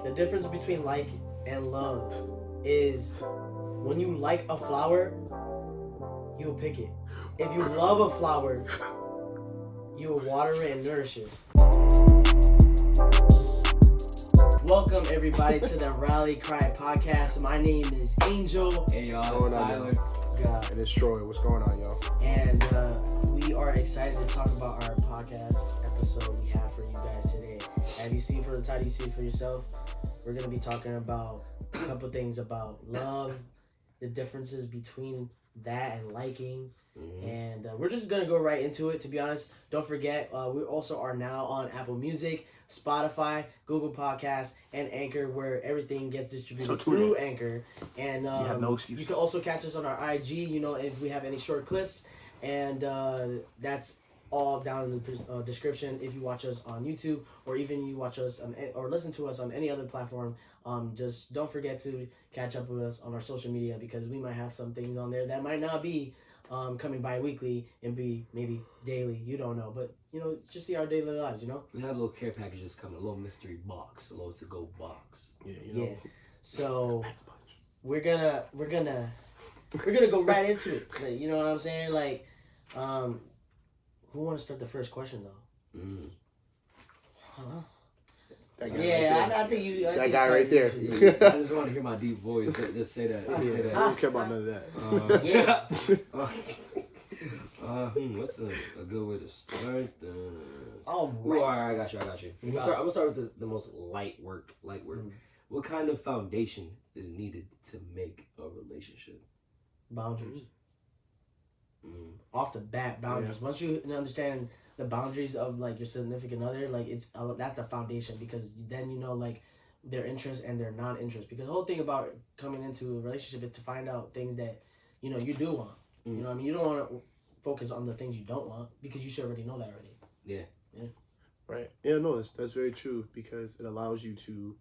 The difference between like and love is when you like a flower, you'll pick it. If you love a flower, you'll water it and nourish it. Welcome everybody to the Rally Cry podcast. My name is Angel. Hey y'all, it's Tyler. And it's Troy. What's going on, y'all? And we are excited to talk about our podcast episode we have for you guys today. As you see for the title, you see it for yourself. We're going to be talking about a couple things about love, the differences between that and liking. Mm-hmm. And we're just going to go right into it, to be honest. Don't forget, we also are now on Apple Music, Spotify, Google Podcasts, and Anchor, where everything gets distributed through Anchor. And you have no excuse. You can also catch us on our IG, if we have any short clips. And that's all down in the description. If you watch us on YouTube, or even you watch us or listen to us on any other platform, just don't forget to catch up with us on our social media, because we might have some things on there that might not be coming bi-weekly and be maybe daily. You don't know, but just see our daily lives. We have little care packages coming, a little mystery box, a little to-go box. Yeah. So we're gonna go right into it. Like, you know what I'm saying? Like, who want to start the first question though? Huh? I think you. That guy right there. I just want to hear my deep voice. Just say that. Just say that. I don't care about none of that. What's a good way to start? All right, I got you. I'm gonna start with the most light work. Mm-hmm. What kind of foundation is needed to make a relationship? Boundaries. Off the bat, boundaries. Yeah. Once you understand the boundaries of like your significant other, like that's the foundation, because then like their interests and their non-interests. Because the whole thing about coming into a relationship is to find out things that you do want. You know what I mean? You don't want to focus on the things you don't want, because you should already know that already. Yeah. Right. Yeah. No, that's very true, because it allows you to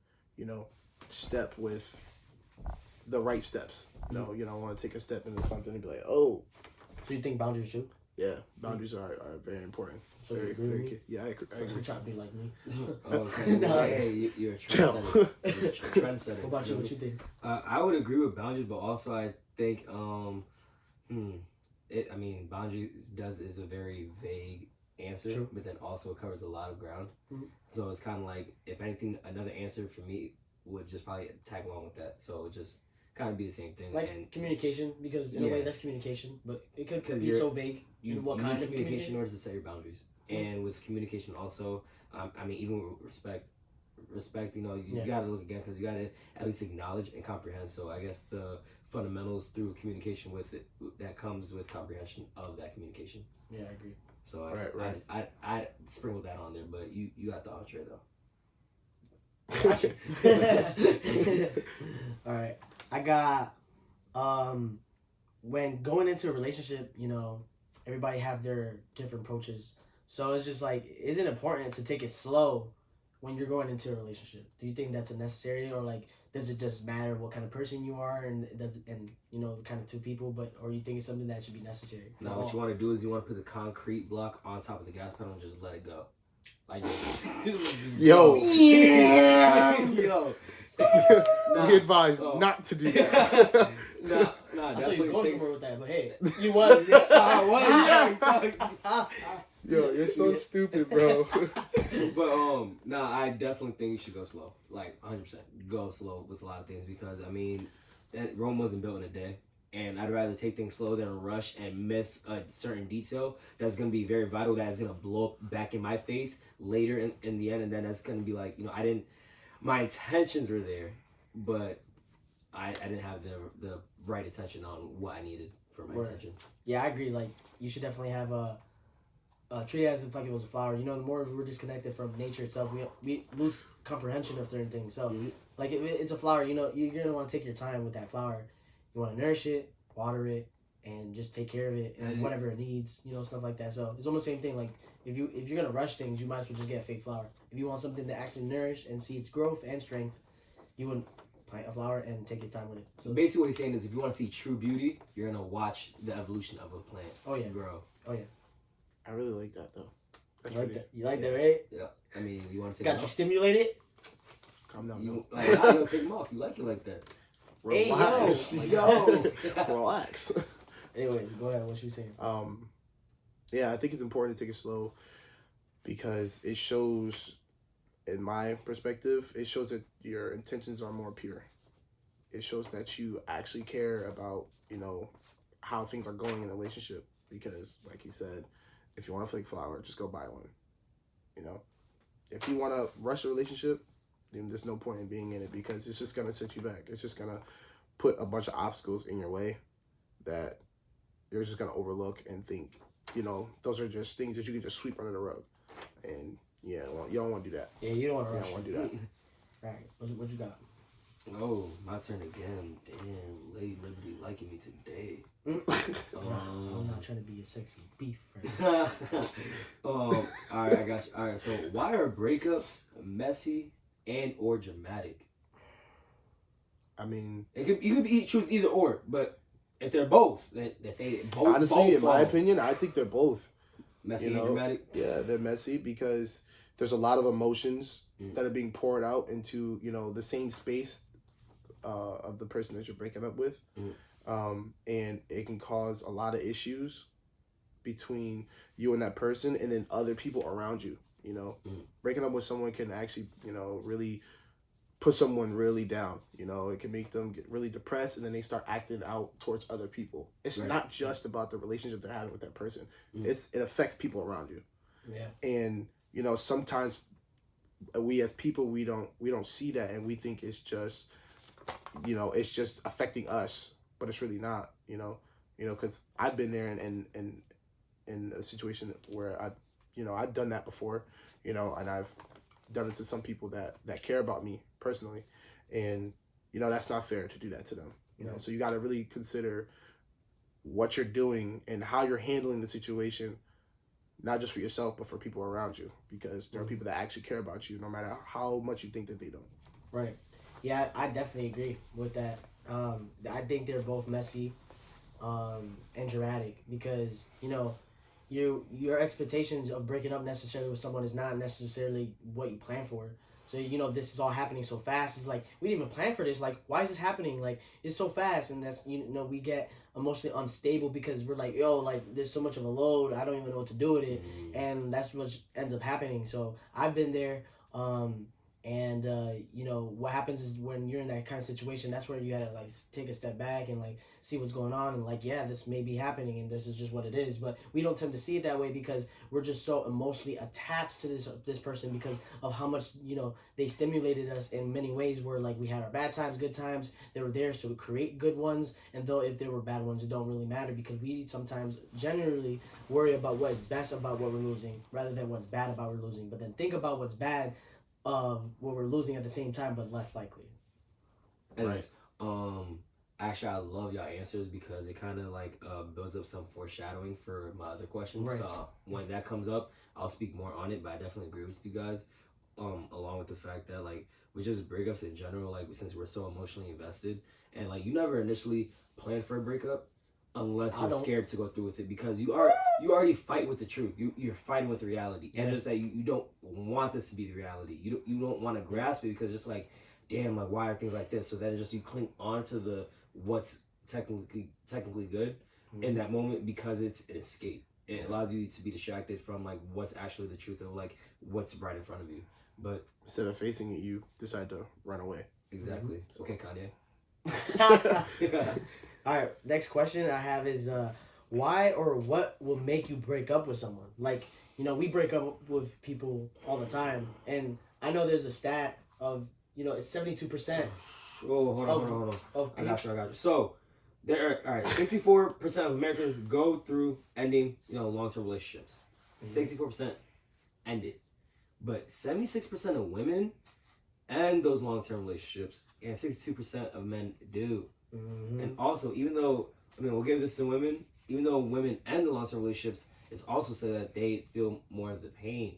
step with the right steps. You don't want to take a step into something and be like, oh. So you think boundaries too? Yeah, boundaries are very important. So you agree with me? Yeah, I agree. You're trying to be like me. Okay. No. Hey, you're a trendsetter. What about you? What you think? I would agree with boundaries, but also I think boundaries is a very vague answer. True. But then also it covers a lot of ground. Mm-hmm. So it's kind of like, if anything, another answer for me would just probably tag along with that. So it just kind of be the same thing. Like communication, because in a way that's communication, but it could be so vague. What kind of communication in order to set your boundaries? Mm-hmm. And with communication also, even with respect, you gotta look again, because you gotta at least acknowledge and comprehend. So I guess the fundamentals through communication with it, that comes with comprehension of that communication. Yeah, I agree. So I sprinkled that on there, but you got the entree though. All right. I got, when going into a relationship, everybody have their different approaches. So it's just like, is it important to take it slow when you're going into a relationship? Do you think that's necessary, or like, does it just matter what kind of person you are and the kind of two people, or you think it's something that should be necessary? No, what you want to do is you want to put the concrete block on top of the gas pedal and just let it go. Like, just yo. Yeah. Yo. We advise not to do that. Nah, I thought you were going somewhere with that, but hey, you was. Yo, you're so stupid, bro. But I definitely think you should go slow, like 100%. Go slow with a lot of things, because that Rome wasn't built in a day, and I'd rather take things slow than rush and miss a certain detail that's gonna be very vital, that's gonna blow up back in my face later in the end, and then that's gonna be like, my intentions were there, but I didn't have the right attention on what I needed for my intentions. Yeah, I agree. Like, you should definitely have treat it as if like it was a flower. The more we're disconnected from nature itself, we lose comprehension of certain things. So, like, it's a flower. You're gonna want to take your time with that flower. You want to nourish it, water it, and just take care of it and whatever it needs. Stuff like that. So it's almost the same thing. Like, if you're gonna rush things, you might as well just get a fake flower. If you want something to actually nourish and see its growth and strength, you wouldn't plant a flower and take your time with it. So basically, what he's saying is, if you want to see true beauty, you're gonna watch the evolution of a plant. Grow. Oh yeah. I really like that though. That's you like that? You like that, right? Yeah. You want to take got you stimulated? Calm down. You like how you gonna take them off? You like it like that? Relax. Hey, yo. Relax. Anyway, go ahead. What you saying? Yeah, I think it's important to take it slow because it shows, in my perspective, it shows that your intentions are more pure. It shows that you actually care about, you know, how things are going in a relationship. Because, like you said, if you want a fake flower, just go buy one. You know, if you want to rush a relationship, then there's no point in being in it because it's just gonna set you back. It's just gonna put a bunch of obstacles in your way that you're just gonna overlook and think, you know, those are just things that you can just sweep under the rug. And yeah, well, you don't want to do that. Yeah, you don't want to rush. You don't want to do that. Right. What you got? Oh, my turn again. Damn, Lady Liberty liking me today. I'm not trying to be a sexy beef. Right? All right, I got you. All right, so why are breakups messy and or dramatic? I mean, You could choose either or, but if they're both, then say both. honestly, both in my opinion, I think they're both messy you know, and dramatic. Yeah, they're messy because there's a lot of emotions that are being poured out into, you know, the same space of the person that you're breaking up with. And it can cause a lot of issues between you and that person and then other people around you. You know, breaking up with someone can actually, you know, really put someone really down. You know, it can make them get really depressed and then they start acting out towards other people. It's not just about the relationship they're having with that person. It affects people around you. Yeah. And, you know, sometimes we as people, we don't see that and we think it's just, you know, it's just affecting us, but it's really not, you know, because I've been there and in a situation where I've done that before, you know, and I've done it to some people that care about me personally, and, you know, that's not fair to do that to them, you know, so you got to really consider what you're doing and how you're handling the situation, not just for yourself, but for people around you, because there are people that actually care about you, no matter how much you think that they don't. Right. Yeah, I definitely agree with that. I think they're both messy and dramatic because, you know, your expectations of breaking up necessarily with someone is not necessarily what you plan for. So, you know, this is all happening so fast. It's like, we didn't even plan for this. Like, why is this happening? Like, it's so fast. And that's, you know, we get emotionally unstable because we're like, yo, like, there's so much of a load. I don't even know what to do with it. And that's what ends up happening. So I've been there. And you know, what happens is when you're in that kind of situation, that's where you gotta like take a step back and like see what's going on and like, yeah, this may be happening and this is just what it is. But we don't tend to see it that way because we're just so emotionally attached to this person because of how much, you know, they stimulated us in many ways where like we had our bad times, good times, they were there to create good ones. And though if there were bad ones, it don't really matter because we sometimes generally worry about what is best about what we're losing rather than what's bad about we're losing. But then think about what's bad of what we're losing at the same time, but less likely. Anyways, actually, I love y'all answers because it kind of like builds up some foreshadowing for my other questions. Right. So when that comes up, I'll speak more on it. But I definitely agree with you guys. Along with the fact that like with just breakups in general, like since we're so emotionally invested, and like you never initially plan for a breakup unless you're scared to go through with it because you already fight with the truth. You're fighting with reality, and just that you don't want this to be the reality. You don't want to grasp it because it's like, damn, like why are things like this? So then just you cling on to the what's technically good in that moment because it's an escape. It allows you to be distracted from like what's actually the truth of like what's right in front of you. But instead of facing it, you decide to run away. Exactly. So. Okay, Kanye. All right, next question I have is why or what will make you break up with someone? Like, you know, we break up with people all the time, and I know there's a stat of, you know, it's 72%. Oh, hold on. I got you. So, there are, all right, 64% of Americans go through ending, you know, long-term relationships. 64% end it. But 76% of women end those long-term relationships, and 62% of men do. And also, even though, I mean, we'll give this to women, even though women end the long-term relationships, it's also said that they feel more of the pain.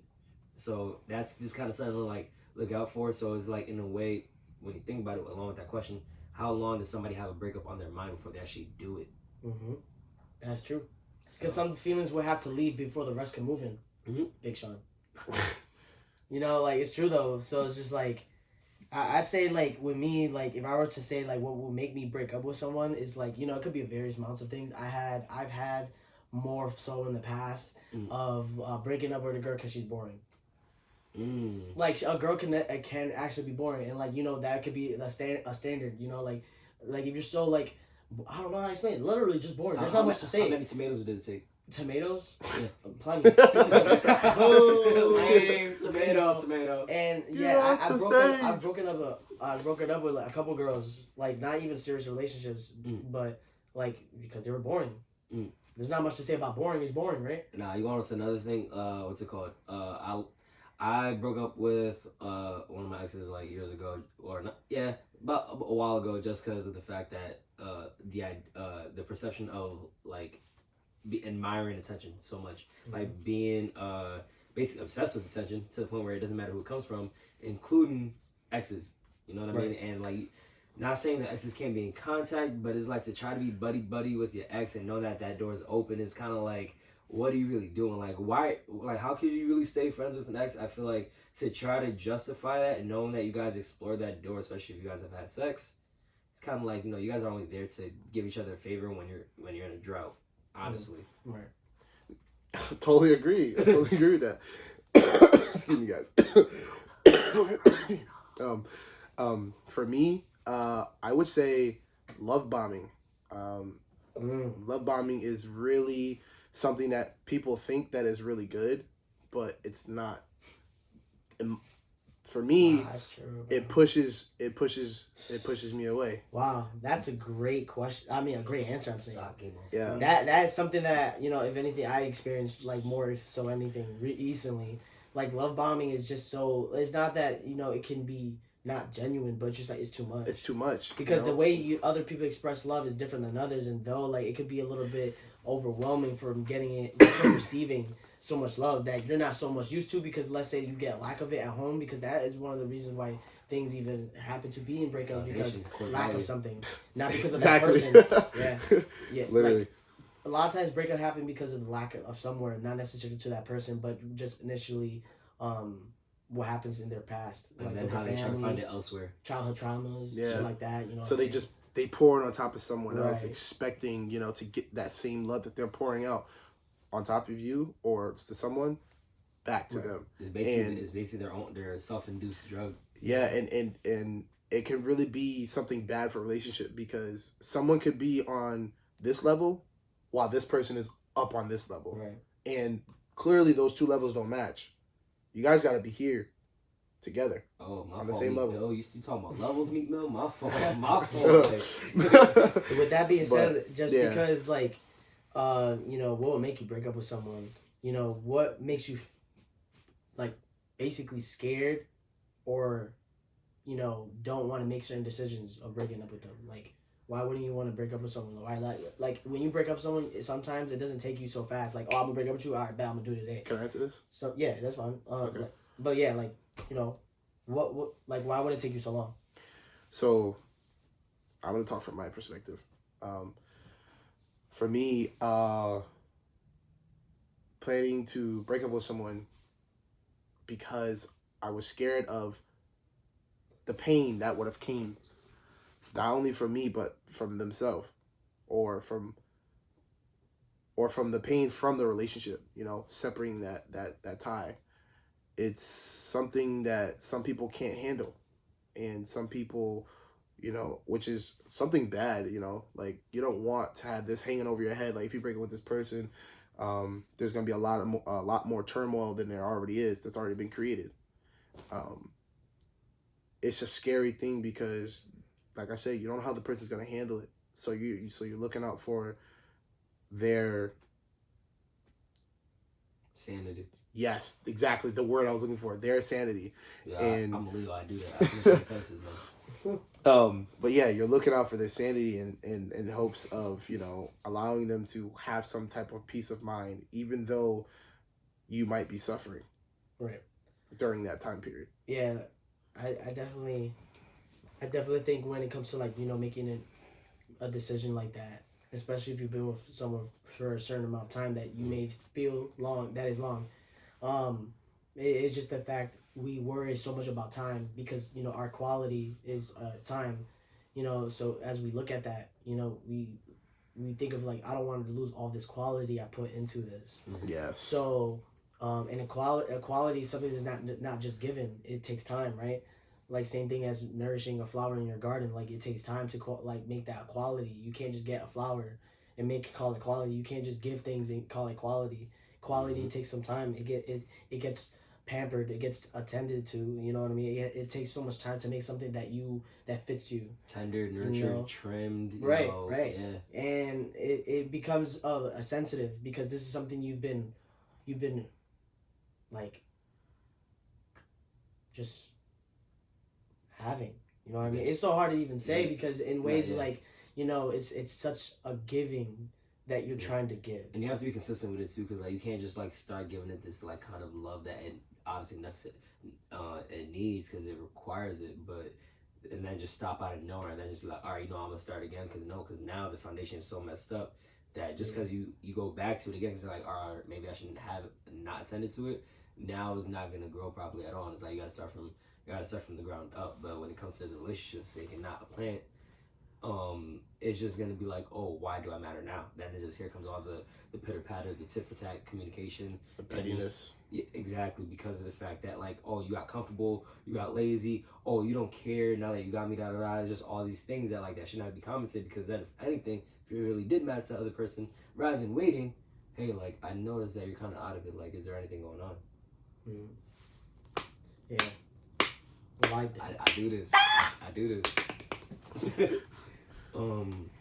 So that's just kind of something to like look out for. So it's like, in a way, when you think about it, along with that question, how long does somebody have a breakup on their mind before they actually do it? That's true. Because some feelings will have to leave before the rest can move in. Big Sean. You know, like, it's true though. So it's just like, I'd say like with me, like if I were to say like what will make me break up with someone is like, you know, it could be various amounts of things. I've had more so in the past of breaking up with a girl because she's boring. Like a girl can actually be boring, and like, you know, that could be a standard. You know, like if you're so like, I don't know how to explain it. Literally just boring. There's not much to say. How many tomatoes did it take? Tomatoes? Yeah. Plenty. Tomato. And I've broken up with like a couple girls, like not even serious relationships, but like because they were boring. There's not much to say about boring. It's boring, right? Nah, you want to another thing? What's it called? I broke up with one of my exes like years ago, or not? Yeah, about a while ago, just because of the fact that the perception of like admiring attention so much, like being basically obsessed with attention to the point where it doesn't matter who it comes from, including exes. You know what I mean? And like, not saying that exes can't be in contact, but it's like to try to be buddy with your ex and know that that door is open is kind of like, what are you really doing? Like, why? Like, how could you really stay friends with an ex? I feel like to try to justify that and knowing that you guys explored that door, especially if you guys have had sex, it's kind of like, you know, you guys are only there to give each other a favor when you're in a drought. Honestly, right. Totally agree. I totally agree with that. Excuse me, guys. For me, I would say love bombing. Love bombing is really something that people think that is really good, but it's not. For me, it pushes me away. Wow, that's a great question. I mean, a great answer. I'm saying. Yeah. That's something that, you know, if anything, I experienced like more if so anything recently. Like love bombing is just so. It's not that, you know, it can be not genuine, but just like it's too much. It's too much because the way other people express love is different than others, and though like it could be a little bit overwhelming from from receiving so much love that you're not so much used to, because let's say you get lack of it at home, because that is one of the reasons why things even happen to be in breakups, because lack of something, not because of that person. Yeah, literally. Like, a lot of times breakup happen because of the lack of somewhere, not necessarily to that person, but just initially what happens in their past, and like then how they try to find it elsewhere, childhood traumas, shit like that, you know. So they pour it on top of someone else, expecting, you know, to get that same love that they're pouring out on top of you or to someone back to them. It's basically their self-induced drug. Yeah, and it can really be something bad for a relationship, because someone could be on this level while this person is up on this level. Right. And clearly those two levels don't match. You guys got to be here together. Oh, my on fault, the same level. Oh, you talking about levels, Meek Mill? My fault. My fault. With that being said, because like, you know, what would make you break up with someone? You know, what makes you like basically scared, or, you know, don't want to make certain decisions of breaking up with them? Like, why wouldn't you want to break up with someone? Why like when you break up with someone, sometimes it doesn't take you so fast. Like, oh, I'm gonna break up with you. All right, bet I'm gonna do it today. Can I answer this? So yeah, that's fine. Okay. But yeah, like, you know, what like why would it take you so long? So, I'm gonna talk from my perspective. For me, planning to break up with someone because I was scared of the pain that would have came, not only from me but from themselves, or from the pain from the relationship. You know, separating that tie. It's something that some people can't handle, and some people, you know, which is something bad, you know, like you don't want to have this hanging over your head. Like if you break up with this person, there's going to be a lot more turmoil than there already is, that's already been created. It's a scary thing because, like I said, you don't know how the person's going to handle it. So you're looking out for their sanity. Yes, exactly. The word I was looking for. Their sanity. Yeah, and I'm illegal. I do that. I make senses, man. But yeah, you're looking out for their sanity in hopes of, you know, allowing them to have some type of peace of mind, even though you might be suffering. Right. During that time period. Yeah, I definitely think when it comes to, like, you know, making a decision like that, especially if you've been with someone for a certain amount of time that you may feel long, that is long. It's just the fact we worry so much about time because our quality is time. So as we look at that, we think of like, I don't want to lose all this quality I put into this. Yes. So and equality is something that's not just given. It takes time, right? Like same thing as nourishing a flower in your garden. Like it takes time to make that quality. You can't just get a flower and call it quality. You can't just give things and call it quality. Quality takes some time. It gets pampered. It gets attended to. You know what I mean? It takes so much time to make something that fits you. Tender, nurtured, trimmed. Right. Yeah. And it becomes a sensitive because this is something you've been like just having. You know what I mean? It's so hard to even say because in ways like it's such a giving that you're trying to give, and you have to be consistent with it too, because like you can't just like start giving it this like kind of love that it obviously it needs because it requires it, and then just stop out of nowhere and then just be like, all right, I'm gonna start again because now the foundation is so messed up that just because you go back to it again, because like, all right, maybe I shouldn't have not attended to it. Now it's not gonna grow properly at all. And it's like you gotta start from the ground up. But when it comes to the relationship sake and not a plant, it's just gonna be like, oh, why do I matter now? Then here comes all the pitter patter, the tit for tat communication, the pettiness. Yeah, exactly, because of the fact that like, oh, you got comfortable, you got lazy, oh, you don't care now that you got me, da da da. It's just all these things that like that should not be commented, because then if anything, if you really did matter to the other person, rather than waiting, hey, like I noticed that you're kind of out of it. Like, is there anything going on? Yeah. Like that. I do this. I do this.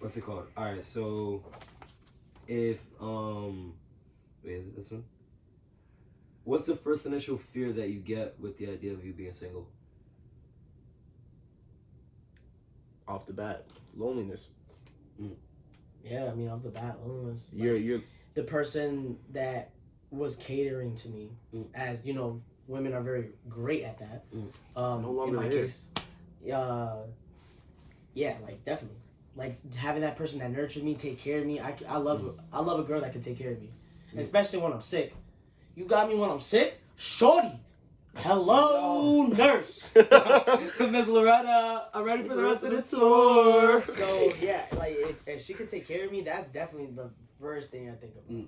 What's it called? All right, so if wait, is it this one? What's the first initial fear that you get with the idea of you being single? Off the bat, loneliness. Yeah, I mean, off the bat, loneliness. You're the person that was catering to me, as women are very great at that. No longer in my here. case, yeah, like definitely, like having that person that nurtured me, take care of me. I love a girl that can take care of me, especially when I'm sick. You got me when I'm sick, shorty. Hello, nurse. Miss Loretta, I'm ready for the rest of the tour. So yeah, like if she could take care of me, that's definitely the first thing I think of.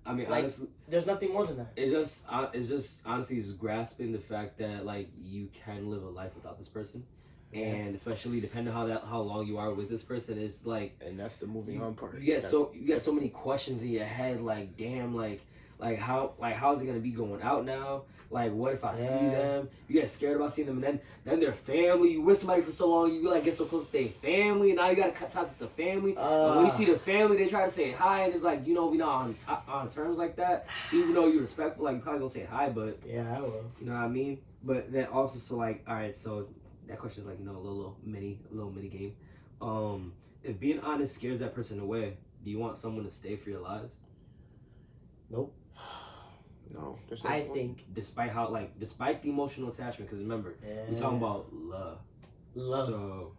I mean, like, honestly, there's nothing more than that. It's just honestly just grasping the fact that like you can live a life without this person, and especially depending on how long you are with this person, it's like, and that's the moving on part. You get so many questions in your head, like damn, like how's it gonna be going out now? Like, what if I see them? You get scared about seeing them, and then their family. You with somebody for so long, you like get so close to their family, and now you gotta cut ties with the family. And when you see the family, they try to say hi, and it's like, we're not on terms like that. Even though you're respectful, like you probably gonna say hi, but yeah, I will. You know what I mean? But then also, so like, all right, so that question is like, a little mini game. If being honest scares that person away, do you want someone to stay for your lives? Nope. No, I think despite the emotional attachment, because remember, we're talking about love. So,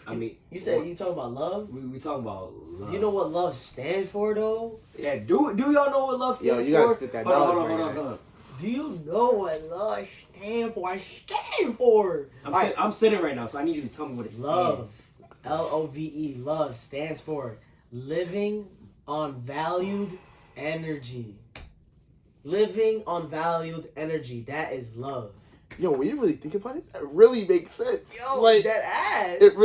I mean, you said you talking about love. We talking about love. Do you know what love stands for, though? Yeah. Do y'all know what love stands for? You gotta spit that knowledge. Hold on. Do you know what love stands for? I stand for. I'm sitting right now, so I need you to tell me what it stands. LOVE. Love stands for living on valued energy. Living on valued energy. That is love. Yo, when you really think about it, that really makes sense. Yo, like that ass. It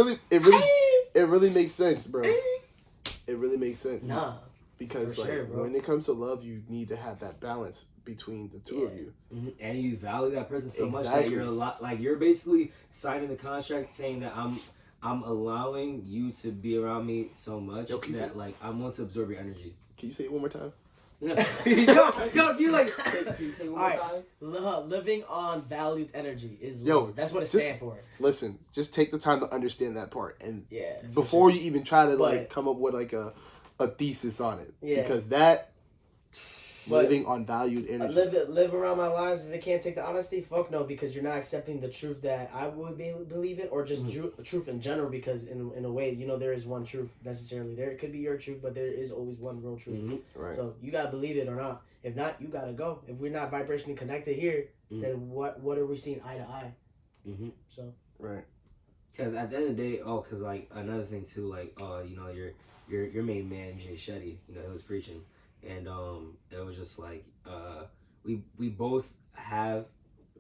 really makes sense, bro. It really makes sense. Nah. Because when it comes to love, you need to have that balance between the two of you. Mm-hmm. And you value that person so much that you're you're basically signing the contract saying that I'm allowing you to be around me so much that like I want to absorb your energy. Can you say it one more time? yo, you like. Can you say it one more time? Living on valued energy is love. That's what it stands for. Listen, just take the time to understand that part, and before you even try to come up with like a thesis on it, because that living on valued energy. Live around my lives and they can't take the honesty? Fuck no, because you're not accepting the truth that I would believe it, or just truth in general, because in a way, there is one truth necessarily. There could be your truth, but there is always one real truth. Right. So you gotta believe it or not. If not, you gotta go. If we're not vibrationally connected here, then what are we seeing eye to eye? So right. Because at the end of the day, because like another thing too, like your main man Jay Shetty, he was preaching, and it was just like we both have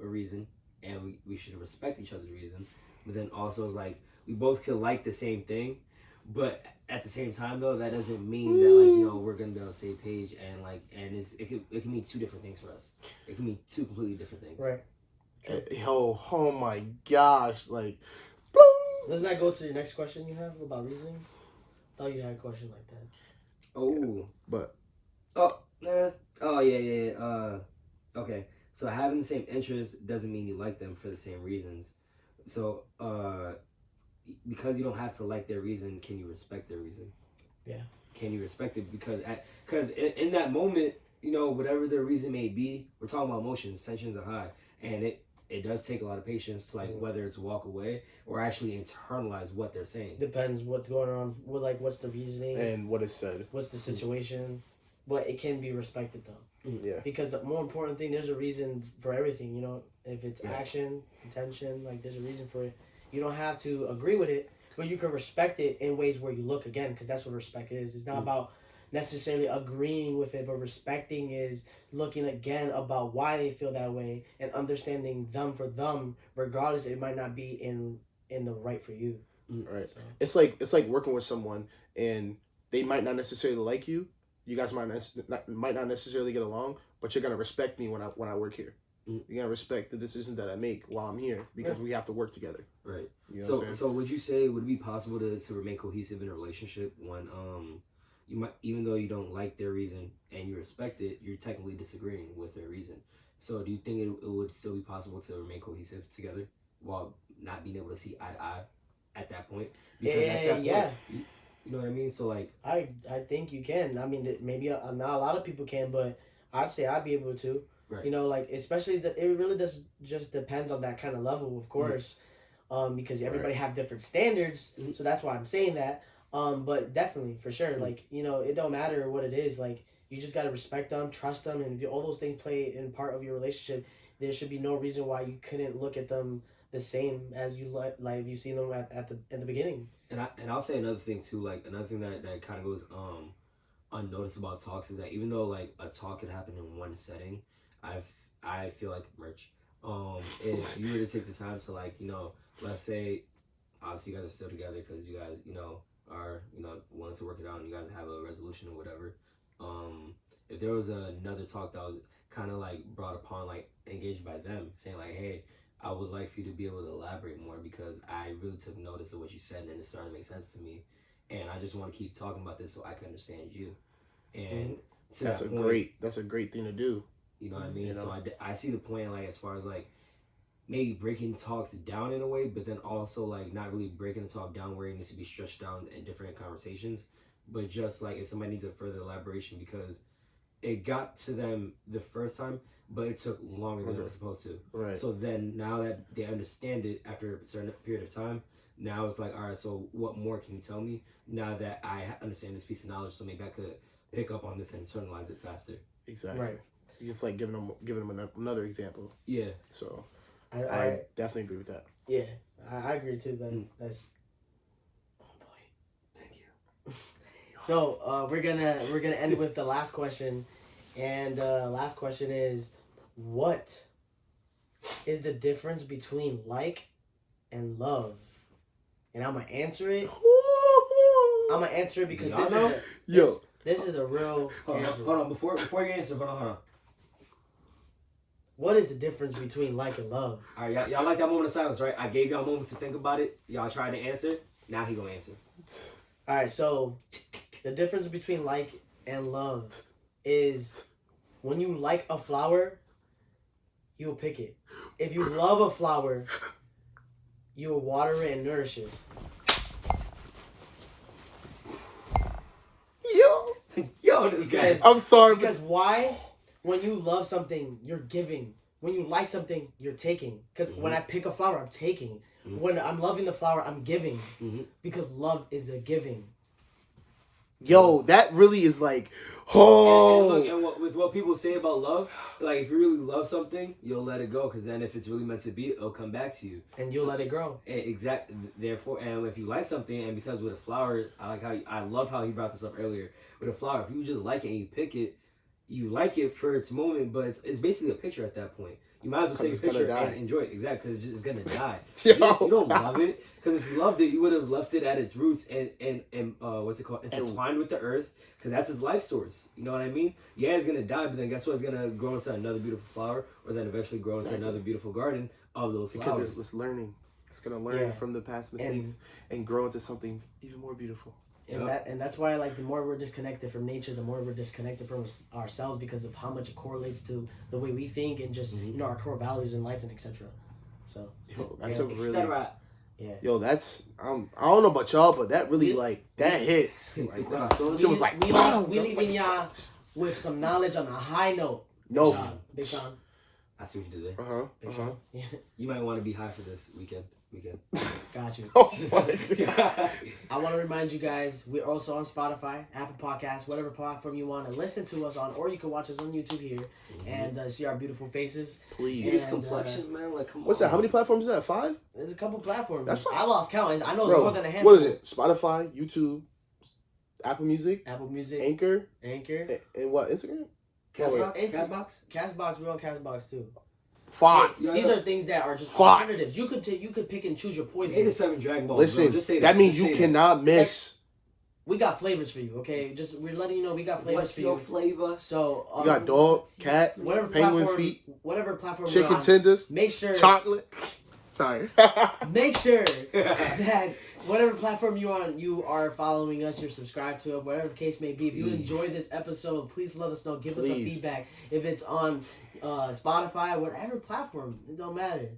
a reason, and we should respect each other's reason, but then also it's like we both could like the same thing, but at the same time though, that doesn't mean that like we're gonna be on the same page, and like it can mean two different things for us. It can mean two completely different things. Right. Oh my gosh, like. Doesn't that go to your next question you have about reasonings? I thought you had a question like that. Oh, but okay. So having the same interests doesn't mean you like them for the same reasons. So because you don't have to like their reason, can you respect their reason? Yeah. Can you respect it? Because in that moment, whatever their reason may be, we're talking about emotions, tensions are high, and it does take a lot of patience to like whether it's walk away or actually internalize what they're saying. Depends what's going on. What's the reasoning and what is said. What's the situation? But it can be respected though. Yeah. Because the more important thing, there's a reason for everything. If it's action, intention, like there's a reason for it. You don't have to agree with it, but you can respect it in ways where you look again, because that's what respect is. It's not about necessarily agreeing with it, but respecting is looking again about why they feel that way and understanding them for them, regardless it might not be in the right for you. Right. So. It's like working with someone and they might not necessarily like you. You guys might not necessarily get along, but you're gonna respect me when I work here. You're gonna respect the decisions that I make while I'm here because we have to work together. Right. You know so would you say would it be possible to remain cohesive in a relationship when you might, even though you don't like their reason and you respect it, you're technically disagreeing with their reason. So do you think it would still be possible to remain cohesive together while not being able to see eye to eye at that point? Because at that point, you know what I mean? So like I think you can. I mean, maybe not a lot of people can, but I'd say I'd be able to. Right. Like especially it really does just depends on that kind of level, of course, because everybody have different standards. So that's why I'm saying that. But definitely, for sure, like, it don't matter what it is, like, you just gotta respect them, trust them, and if all those things play in part of your relationship, there should be no reason why you couldn't look at them the same as you like you've seen them at the beginning. And I'll say another thing too, like, another thing that kind of goes unnoticed about talks is that even though, like, a talk could happen in one setting, I feel like merch. If you were to take the time to, like, let's say, obviously you guys are still together because you guys, are wanting to work it out and you guys have a resolution or whatever, if there was another talk that was kind of like brought upon, like engaged by them, saying like, hey, I would like for you to be able to elaborate more because I really took notice of what you said and it's starting to make sense to me, and I just want to keep talking about this so I can understand you. And that's a great thing to do. You know what I mean? So I see the point, like, as far as like maybe breaking talks down in a way, but then also like not really breaking the talk down where it needs to be stretched down in different conversations, but just like if somebody needs a further elaboration because it got to them the first time, but it took longer than it was supposed to. Right. So then now that they understand it after a certain period of time, now it's like, all right, so what more can you tell me now that I understand this piece of knowledge, so maybe I could pick up on this and internalize it faster. Exactly. Right. It's like giving them another example. Yeah. So I definitely agree with that. Yeah, I agree too. That's. Oh boy, thank you. So we're gonna end with the last question, and last question is, what is the difference between like and love? And I'm gonna answer it. I'm gonna answer it because this is a real answer. Hold on, before you answer, hold on. What is the difference between like and love? All right, y'all like that moment of silence, right? I gave y'all a moment to think about it. Y'all tried to answer. Now he gonna answer. All right, so the difference between like and love is when you like a flower, you'll pick it. If you love a flower, you'll water it and nourish it. Yo, this guy. I'm sorry, because why? when you love something, you're giving. When you like something, you're taking. Because when I pick a flower, I'm taking. When I'm loving the flower, I'm giving. Because love is a giving. Yo, that really is like, oh. And look, with what people say about love, like if you really love something, you'll let it go. Because then if it's really meant to be, it'll come back to you. And you'll let it grow. Exactly. Therefore, and if you like something, and because with a flower, I love how he brought this up earlier. With a flower, if you just like it and you pick it, you like it for its moment, but it's basically a picture at that point. You might as well take a picture and enjoy it. Exactly, because it's gonna die. You don't love it, because if you loved it, you would have left it at its roots and what's it called? Intertwined with the earth, because that's its life source. You know what I mean? Yeah, it's gonna die, but then guess what? It's gonna grow into another beautiful flower, or then eventually grow into another beautiful garden of those flowers. Because it's learning. It's gonna learn from the past mistakes and grow into something even more beautiful. And that's why, like, the more we're disconnected from nature, the more we're disconnected from ourselves, because of how much it correlates to the way we think and just you know, our core values in life and etc. So yo, that's a really yo, that's I don't know about y'all, but that really that hit. Like, it was like we leaving y'all with some knowledge on a high note. No, Big Sean. I see what you did there. Yeah. You might want to be high for this weekend. Got you. Oh, I want to remind you guys, we're also on Spotify, Apple Podcasts, whatever platform you want to listen to us on, or you can watch us on YouTube here and see our beautiful faces. Please. See this complexion, man. Like, come on. What's that? How many platforms is that? 5? There's a couple platforms. That's I lost count. I know it's more than a handful. What is it? Spotify, YouTube, Apple Music, Anchor, and what? Instagram? Castbox. We're on Castbox too. 5. These are things that are just alternatives. You could pick and choose your poison. 8 to 7 Dragon Balls. Listen, bro. Just say that means you cannot miss. We got flavors for you, okay? We're letting you know we got flavors for you. What's your flavor? So you got dog, cat, whatever penguin platform, feet, whatever platform, chicken tenders, make sure chocolate. Sorry. Make sure that whatever platform you are following us, you're subscribed to it, whatever the case may be. If you enjoyed this episode, please let us know. Give us some feedback. If it's on Spotify, whatever platform, it don't matter.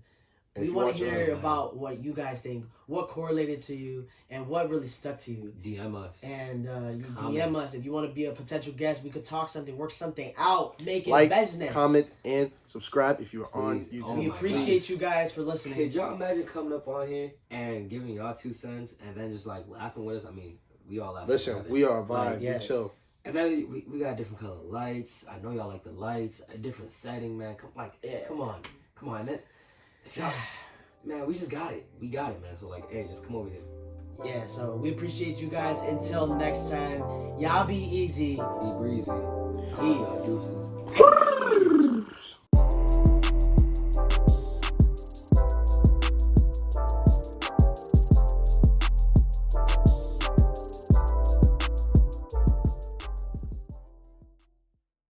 We want to hear about what you guys think, what correlated to you, and what really stuck to you. DM us. And you DM us. If you want to be a potential guest, we could talk something, work something out, make it business. Comment, and subscribe if you're on YouTube. We appreciate you guys for listening. Could y'all imagine coming up on here and giving y'all 2 cents and then just like laughing with us? I mean, we all laugh. Listen, we are a vibe. We chill. And then we got different color lights. I know y'all like the lights. A different setting, man. Come on. And then, if y'all, man, we just got it. We got it, man. So like, hey, just come over here. Yeah, so we appreciate you guys. Until next time, y'all be easy. Be breezy. Peace. Deuces.